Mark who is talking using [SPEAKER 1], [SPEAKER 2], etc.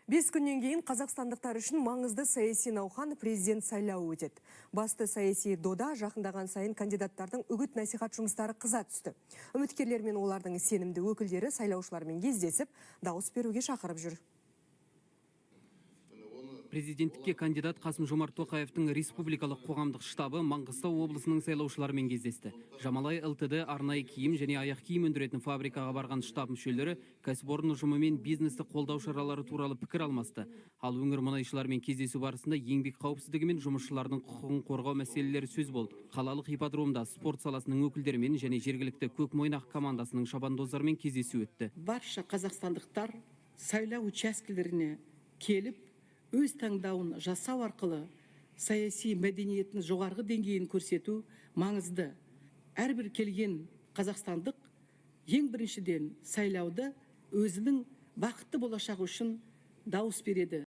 [SPEAKER 1] 5 күннен кейін қазақстандықтар үшін маңызды саяси науқан президент сайлауы өтеді. Басты саяси дода жақындаған сайын кандидаттардың үгіт-насихат жұмыстары қыза түсті. Үміткерлер мен олардың сенімді өкілдері сайлаушылармен кездесіп, дауыс беруге шақырып жүр.
[SPEAKER 2] Президенттікке кандидат Қасым-Жомарт Тоқаевтың республикалық қоғамдық штабы Маңғыстау облысының сайлаушыларымен кездесті. Жамалай ЛТД арнайы киім және аяқ киім өндіретін фабрикаға барған штаб мүшелері кәсіпорын ұжымымен бизнесті қолдау шаралары туралы пікір алмасты. Ал өңір мұнайшылармен кездесу барысында еңбек қауіпсіздігі мен жұмысшылардың құқығын қорғау мәселелері сөз болды. Қалалық ипподромда спорт саласының өкілдерімен және жергілікті Көкмойнақ командасының шабандоздарымен кездесу өтті.
[SPEAKER 3] Барша қазақстандықтар сайлау учаскелеріне келіп, өз таңдауын жасау арқылы саяси мәдениеттің жоғарғы деңгейін көрсету маңызды. Әрбір келген қазақстандық ең біріншіден сайлауды өзінің бақытты болашағы үшін дауыс береді.